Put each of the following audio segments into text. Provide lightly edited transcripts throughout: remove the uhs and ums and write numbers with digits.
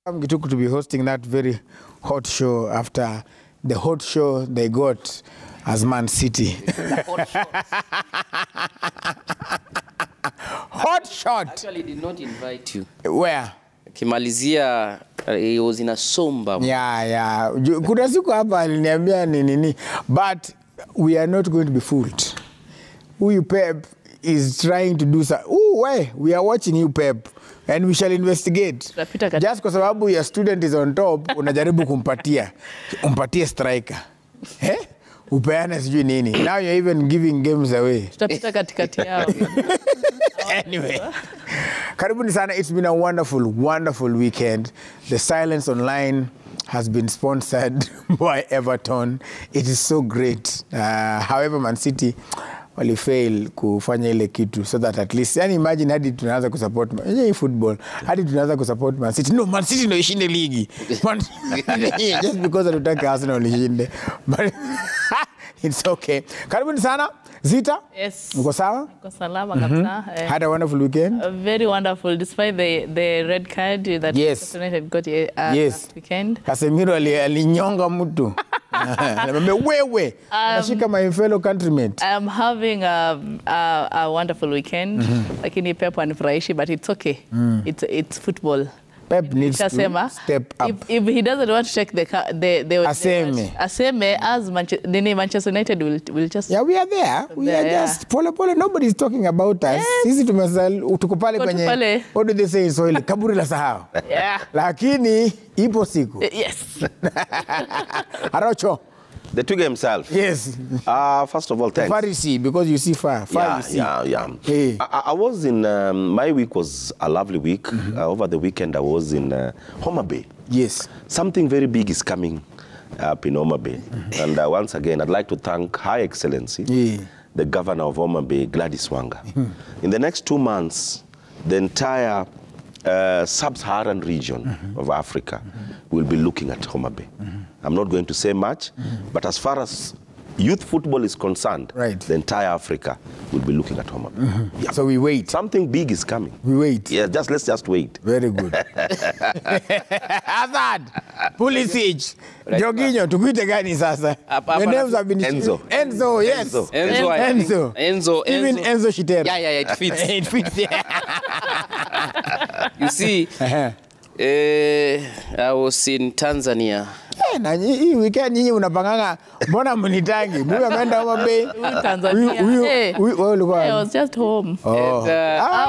Gituku to be hosting that very hot show after the hot show they got as Man City. Hot shot. Actually, did not invite you. Where? Kimalizia, he was in a somber. Yeah. Kuna siku hapa aliniambia nini. But we are not going to be fooled. Huyu Pep is trying to do something. We are watching you, Pep. And we shall investigate. Just kwa sababu your student is on top, unajaribu umpatie striker. Upeane sijui nini. Now you're even giving games away. Tutapita katikati yao. Anyway. Karibuni sana. It's been a wonderful weekend. The Silence Online has been sponsored by Everton. It is so great. However, Man City walifail kufanya ile kitu so that at least, yani imagine hadi tunaanza kusupport football, hadi tunaanza kusupport Man City. No, Man City no ishinde ligi. Just because hatutaki Arsenal ishinde. But it's okay. Karibuni sana. Zita? Yes. Uko sawa? Uko salama kabisa. Had a wonderful weekend? Very wonderful, despite the red card that United got last weekend. Casemiro alinyonga mtu. Wewe, nashika my fellow countrymen. I'm having a wonderful weekend. Lakini Pep anifurahishi, but it's okay. It's football. Pep needs to step up. If he doesn't want to take the Aseme as Manchester United will just... Yeah, we are there. We are just pole. Nobody is talking about us. Sisi tuko pale kwenye... What do they say in Swahili? Kaburi la sahau. Yeah. Lakini ipo siku. Yes. Arocho. The Twiga himself. Yes. First of all, thanks. Pharisee, because you see far. Yeah. Hey. I was in, my week was a lovely week. Over the weekend, I was in Homa Bay. Yes. Something very big is coming up in Homa Bay. And once again, I'd like to thank High Excellency, the Governor of Homa Bay, Gladys Wanga. In the next 2 months, the entire sub-Saharan region of Africa will be looking at Homa Bay. I'm not going to say much, but as far as youth football is concerned, the entire Africa will be looking at Homa Bay. Yeah. So we wait. Something big is coming. We wait. Yeah, let's just wait. Very good. Hazard, Pulisic, Jorginho, tukuite gani sasa? The names have been... Enzo, yes. Enzo. Even Enzo Shitera. Yeah, it fits. It fits, You see, I was in Tanzania. Na hii weekend nyinyi unapanganga, mbona mnitangi? Mimi ameenda Homa Bay. Tanzania. Wewe ulikuwa? I was just home.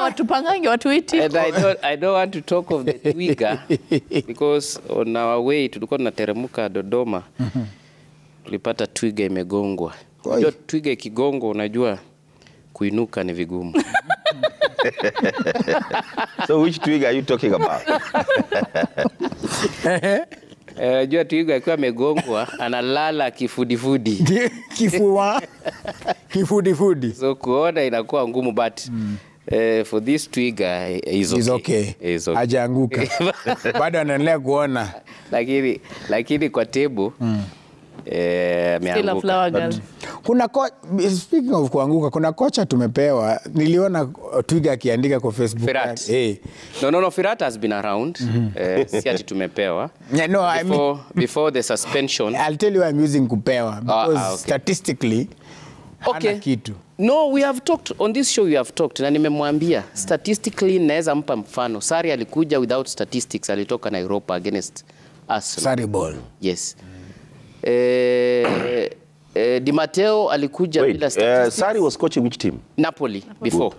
Watupangange watuiti. And I don't want to talk of the Twiga because on our way tulikuwa tunateremka Dodoma. Tulipata Twiga imegongwa. Unajua Twiga ikigongwa unajua kuinuka ni vigumu. So which Twiga are you talking about? Jua Twiga akiwa amegongwa analala kifudifudi. Kifudifudi. So kuona inakuwa ngumu, but for this Twiga is okay. Hajaanguka. Bado anaendelea kuona. Lakini kwa table ameanguka. Speaking of kuanguka, kuna kocha tumepewa. Niliona Twiga akiandika kwa Facebook. Firat. No, Firat has been around. Si ati tumepewa. Yeah, no, I mean, before the suspension. I'll tell you I'm using kupewa because statistically hana kitu. No, we have talked on this show. We have talked na nimemwambia statistically naweza mpa mfano. Sari alikuja without statistics, alitoka na Europa against Arsenal. Sari ball. Yes. Di Matteo alikuja bila statistics. Sari was coaching which team? Napoli before.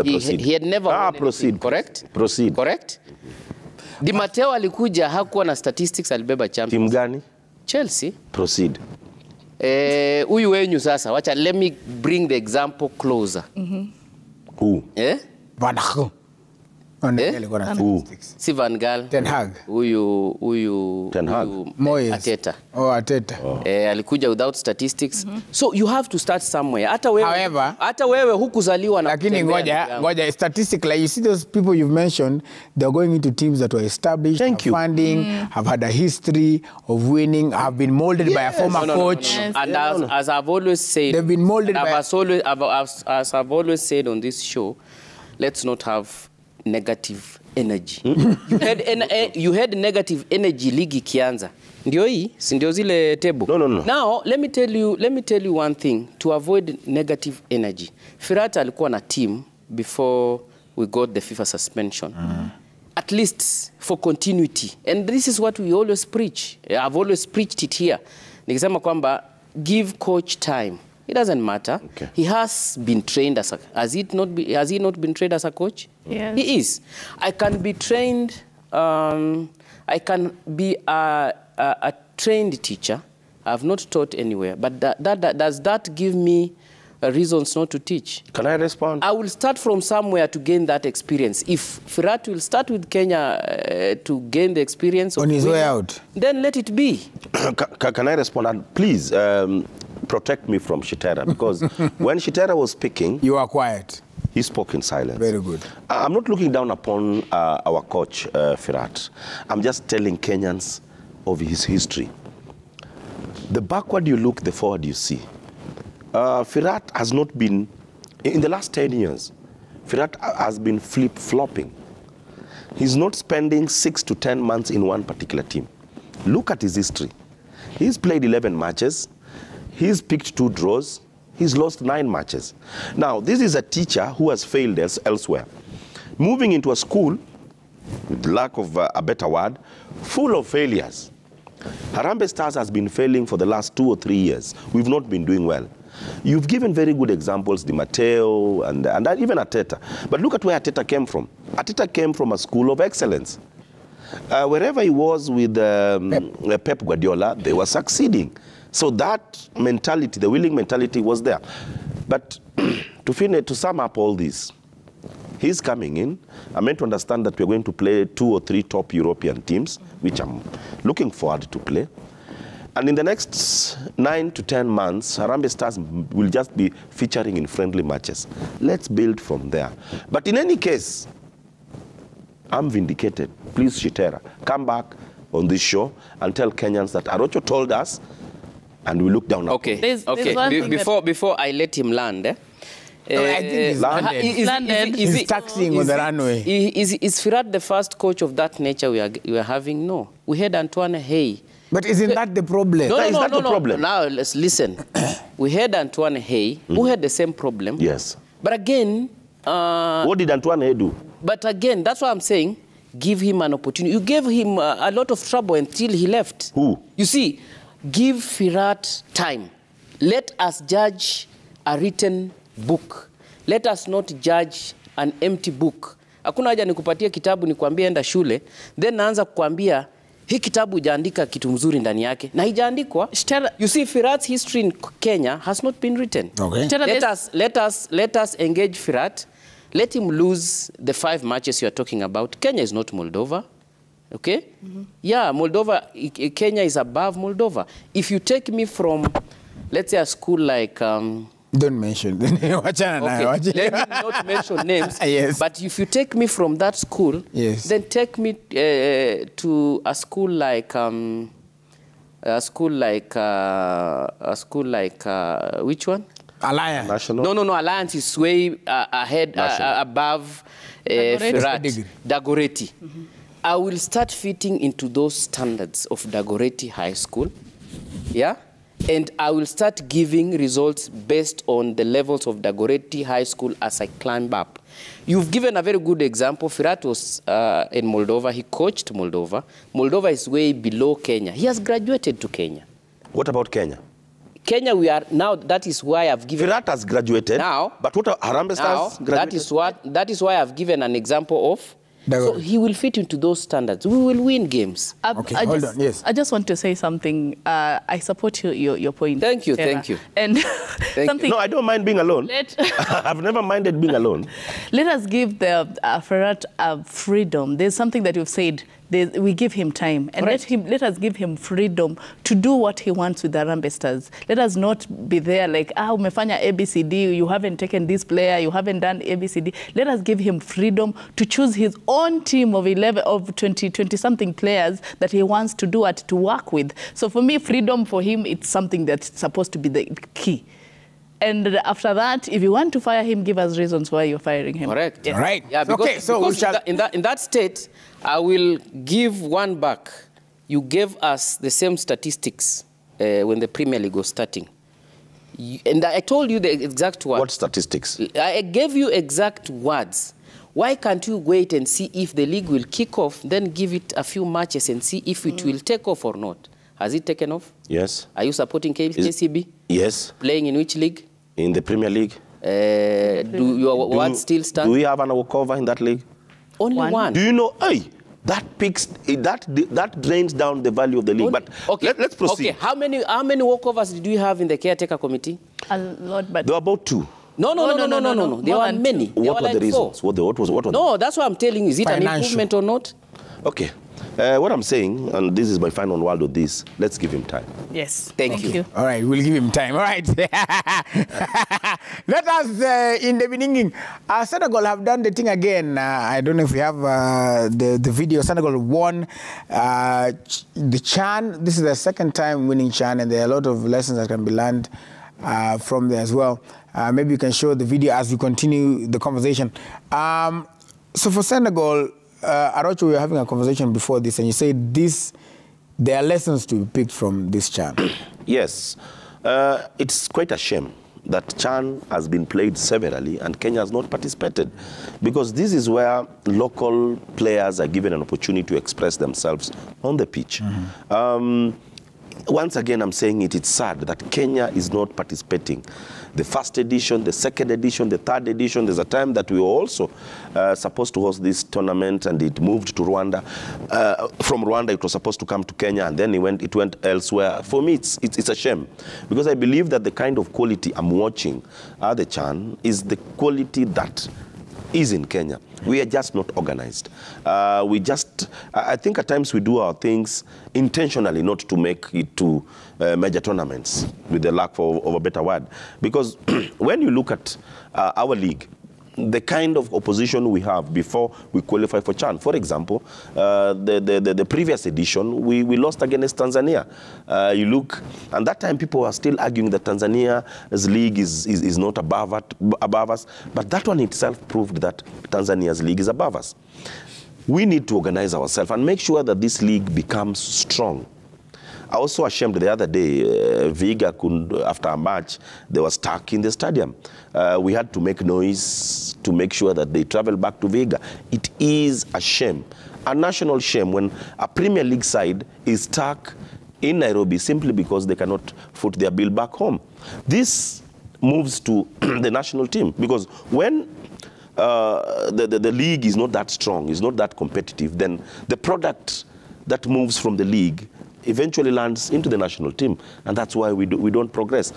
He had never won anything, correct? Proceed. Correct? Di Matteo alikuja hakuwa na statistics, alibeba champions. Team gani? Chelsea. Proceed. Huyu wenyu sasa, wacha let me bring the example closer. Who? Van Gaal. Si Van Gaal. Ten Hag. Huyu Ten Hag. Moyes. Ateta. Ateta. Alikuja without statistics. So you have to start somewhere. However, hata wewe hukuzaliwa na lakini ngoja statistically, you see those people you've mentioned, they're going into teams that were established, funding, have had a history of winning, have been molded by a former coach. No. And as I've always said, they've been molded as I've always said on this show, let's not have negative energy. You had negative energy league ikianza. Ndio hii, si ndio zile table. No. Now, let me tell you one thing to avoid negative energy. Firat alikuwa na team before we got the FIFA suspension. At least for continuity. And this is what we always preach. I've always preached it here. Nikisema kwamba give coach time. It doesn't matter. Okay. He has been trained as a... Has he not been trained as a coach? Yes. He is. I can be trained... I can be a trained teacher. I've not taught anywhere. But does that give me reasons not to teach? Can I respond? I will start from somewhere to gain that experience. If Firat will start with Kenya to gain the experience... On his way out. Then let it be. Can I respond? And please protect me from Shitera, because when Shitera was speaking... You are quiet. He spoke in silence. Very good. I'm not looking down upon our coach, Firat. I'm just telling Kenyans of his history. The backward you look, the forward you see. Firat has not been, in the last 10 years, Firat has been flip-flopping. He's not spending 6 to 10 months in one particular team. Look at his history. He's played 11 matches. He's picked 2 draws. He's lost 9 matches. Now, this is a teacher who has failed elsewhere. Moving into a school, with lack of a better word, full of failures. Harambee Stars has been failing for the last 2 or 3 years. We've not been doing well. You've given very good examples, Di Matteo and even Ateta. But look at where Ateta came from. Ateta came from a school of excellence. Wherever he was with Pep Guardiola, they were succeeding. So that mentality, the winning mentality was there. But to sum up all this, he's coming in. I'm meant to understand that we're going to play 2 or 3 top European teams, which I'm looking forward to play. And in the next 9 to 10 months, Harambee Stars will just be featuring in friendly matches. Let's build from there. But in any case, I'm vindicated. Please, Shitera, come back on this show and tell Kenyans that Arocho told us, and we look down. Okay. There's one thing before I let him land, I think he's landed. He's taxiing on the runway. Is Firat the first coach of that nature we are having? No. We had Antoine Hey. But isn't that the problem? No, the problem? Now, let's listen. We had Antoine Hey, who had the same problem. Yes. But again... what did Antoine Hey do? But again, that's what I'm saying. Give him an opportunity. You gave him a lot of trouble until he left. Who? You see, give Firat time. Let us judge a written book. Let us not judge an empty book. Hakuna haja nikupatie kitabu nikwambie enda shule, then naanza kukwambia hii kitabu hujaandika kitu mzuri ndani yake na haijaandikwa. You see, Firat's history in Kenya has not been written. Okay. Let us engage Firat. Let him lose the 5 matches you are talking about. Kenya is not Moldova. Okay? Yeah, Moldova, Kenya is above Moldova. If you take me from, let's say, a school like... Don't mention the name. Okay. Let me not mention names. Yes. But if you take me from that school, yes, then take me to a school like which one? Alliance. National? No. Alliance is way ahead, above Firat. Dagoretti. I will start fitting into those standards of Dagoretti High School. Yeah? And I will start giving results based on the levels of Dagoretti High School as I climb up. You've given a very good example. Firat was in Moldova. He coached Moldova. Moldova is way below Kenya. He has graduated to Kenya. What about Kenya? Kenya, we are now, that is why I've given... Firat has graduated. Now, but what Harambee Stars graduated? That is why I've given an example of... So he will fit into those standards. We will win games. Okay, hold on. Yes. I just want to say something. I support your point. Thank you, Sarah. thank you. And something. No, I don't mind being alone. I've never minded being alone. Let us give the Firat freedom. There's something that you've said. We give him time, and let us give him freedom to do what he wants with the Harambee Stars. Let us not be there like, umefanya ABCD, you haven't taken this player, you haven't done ABCD. Let us give him freedom to choose his own team of 20-something players that he wants to work with. So for me, freedom for him, it's something that's supposed to be the key. And after that, if you want to fire him, give us reasons why you're firing him. Correct. Yes. Right. Yeah, because, okay, so because we shall... in that state, I will give one back. You gave us the same statistics when the Premier League was starting. And I told you the exact words. What statistics? I gave you exact words. Why can't you wait and see if the league will kick off, then give it a few matches and see if it will take off or not? Has it taken off? Yes. Are you supporting KCB? Yes. Playing in which league? In the Premier League. Do your words still stand? Do we have an walkover in that league? Only one. Do you know, that drains down the value of the league. But okay. let's proceed. Okay, how many walkovers did you have in the caretaker committee? A lot, but... There were about 2. No. There were many. What were the reasons? What were No, that's what I'm telling you. Is it an improvement or not? Okay. What I'm saying, and this is my final word with this, let's give him time. Yes. Thank you. All right, we'll give him time. All right. Let us, in the beginning, Senegal have done the thing again. I don't know if we have the video. Senegal won the Chan. This is the second time winning Chan, and there are a lot of lessons that can be learned from there as well. Maybe you can show the video as we continue the conversation. So for Senegal, Arocho, we were having a conversation before this, and you said there are lessons to be picked from this Chan. Yes. It's quite a shame that Chan has been played severally and Kenya has not participated, because this is where local players are given an opportunity to express themselves on the pitch. Once again, I'm saying it's sad that Kenya is not participating. The first edition, the second edition, the third edition, there's a time that we were also supposed to host this tournament, and it moved to Rwanda. From Rwanda, it was supposed to come to Kenya, and then it went elsewhere. For me, it's a shame, because I believe that the kind of quality I'm watching at the Chan is the quality that is in Kenya. We are just not organized. I think at times we do our things intentionally not to make it to major tournaments, with the lack of a better word. Because when you look at our league, the kind of opposition we have before we qualify for Chan. For example, the previous edition, we lost against Tanzania. You look, and that time people were still arguing that Tanzania's league is not above us, but that one itself proved that Tanzania's league is above us. We need to organize ourselves and make sure that this league becomes strong. I was so ashamed the other day, Viga, after a match, they were stuck in the stadium. We had to make noise to make sure that they travel back to Viga. It is a shame, a national shame, when a Premier League side is stuck in Nairobi simply because they cannot foot their bill back home. This moves to the national team, because when the league is not that strong, is not that competitive, then the product that moves from the league eventually lands into the national team, and that's why we don't progress.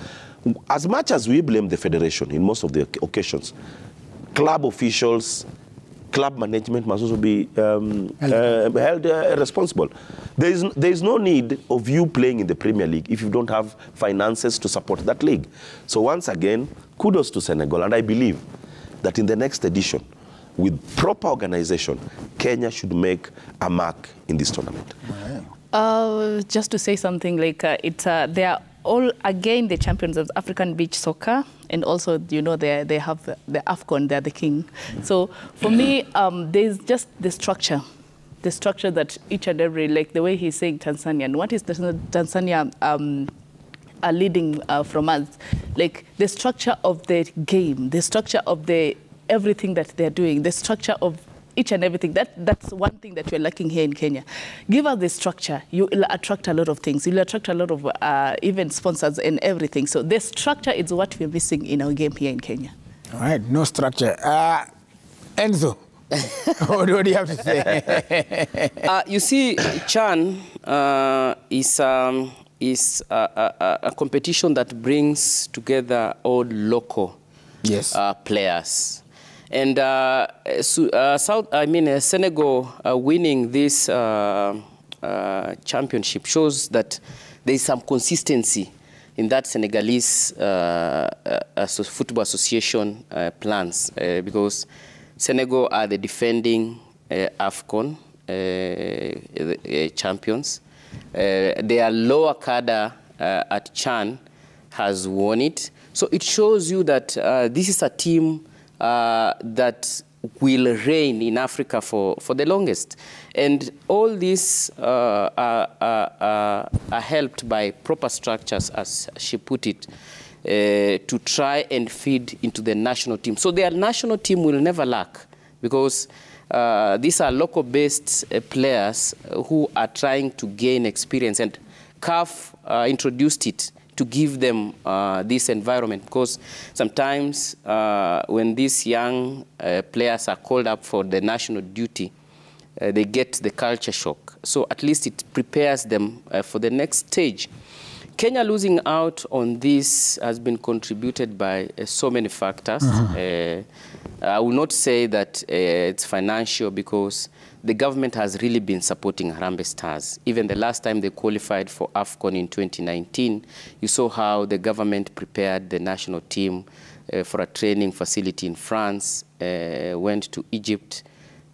As much as we blame the federation in most of the occasions, club officials, club management must also be held responsible. There is no need of you playing in the Premier League if you don't have finances to support that league. So once again, kudos to Senegal, and I believe that in the next edition, with proper organization, Kenya should make a mark in this tournament. Just to say something, like they are all again the champions of African beach soccer, and also they have the AFCON, they're the king. So for me, there's just the structure that each and every, like the way he's saying Tanzania, and what is Tanzania are leading from us, like the structure of the game, the structure of everything that they're doing, the structure of each and everything. That's one thing that we're lacking here in Kenya. Give us the structure. You will attract a lot of things. You'll attract a lot of even sponsors and everything. So the structure is what we're missing in our game here in Kenya. All right, no structure. Enzo, what do you have to say? You see, Chan is a competition that brings together all local players. And Senegal winning this championship shows that there is some consistency in that Senegalese Football Association plans, because Senegal are the defending AFCON champions. Their lower cadre at Chan has won it. So it shows you that this is a team that will reign in Africa for the longest. And all this are helped by proper structures, as she put it, to try and feed into the national team. So their national team will never lack, because these are local-based players who are trying to gain experience, and CAF introduced it to give them this environment, because sometimes when these young players are called up for the national duty, they get the culture shock. So at least it prepares them for the next stage. Kenya losing out on this has been contributed by so many factors. I will not say that it's financial, because the government has really been supporting Harambee Stars. Even the last time they qualified for AFCON in 2019, you saw how the government prepared the national team for a training facility in France, went to Egypt.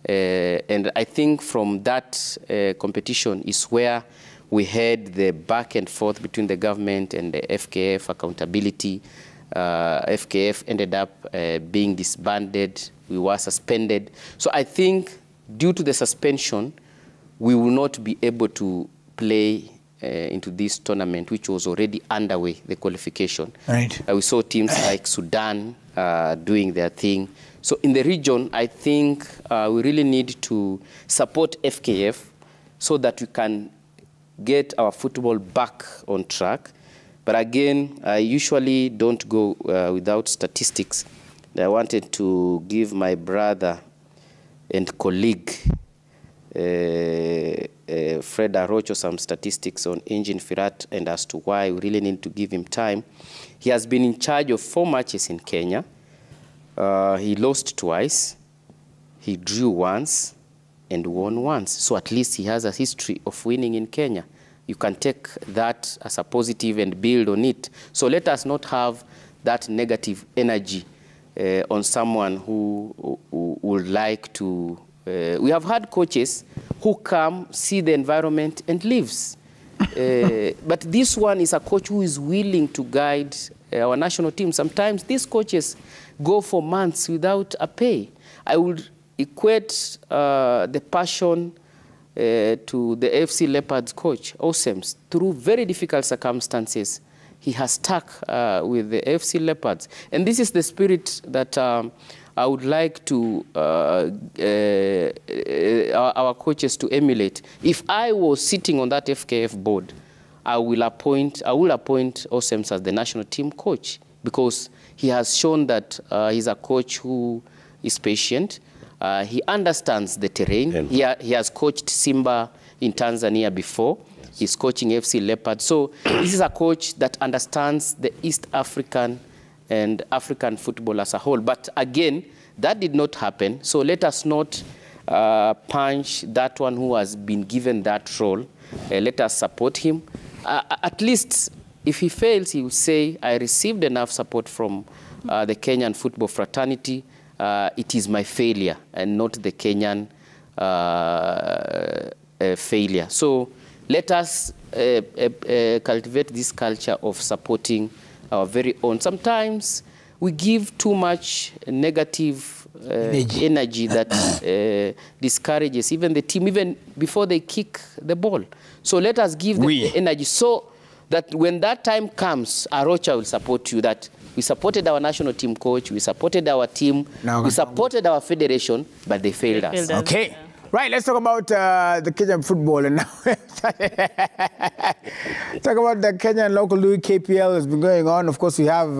And I think from that competition is where we had the back and forth between the government and the FKF accountability. FKF ended up being disbanded. We were suspended. So I think due to the suspension, we will not be able to play into this tournament, which was already underway, the qualification. Right. We saw teams like Sudan doing their thing. So in the region, I think we really need to support FKF so that we can get our football back on track. But again, I usually don't go without statistics. I wanted to give my brother and colleague, Fred Arocho, some statistics on Engine Firat and as to why we really need to give him time. He has been in charge of 4 matches in Kenya. He lost twice, he drew once, and won once. So at least he has a history of winning in Kenya. You can take that as a positive and build on it. So let us not have that negative energy on someone who would like to... we have had coaches who come, see the environment, and leaves. But this one is a coach who is willing to guide our national team. Sometimes these coaches go for months without a pay. I would equate the passion to the AFC Leopards coach, Osems. Through very difficult circumstances, he has stuck with the AFC Leopards. And this is the spirit that I would like to our coaches to emulate. If I was sitting on that FKF board, I will appoint Osems as the national team coach, because he has shown that he's a coach who is patient. He understands the terrain. He has coached Simba in Tanzania before. Yes. He's coaching FC Leopard. So this is a coach that understands the East African and African football as a whole. But again, that did not happen. So let us not punch that one who has been given that role. Let us support him. At least if he fails, he will say, I received enough support from the Kenyan football fraternity. It is my failure and not the Kenyan failure. So let us cultivate this culture of supporting our very own. Sometimes we give too much negative energy that discourages even the team, even before they kick the ball. So let us give them the energy so that when that time comes, Arocha will support you, that we supported our national team coach, we supported our team, we supported our federation, but they failed us. Okay. Yeah. Right, let's talk about the Kenyan football. And now talk about the Kenyan local league, KPL, has been going on. Of course, we have...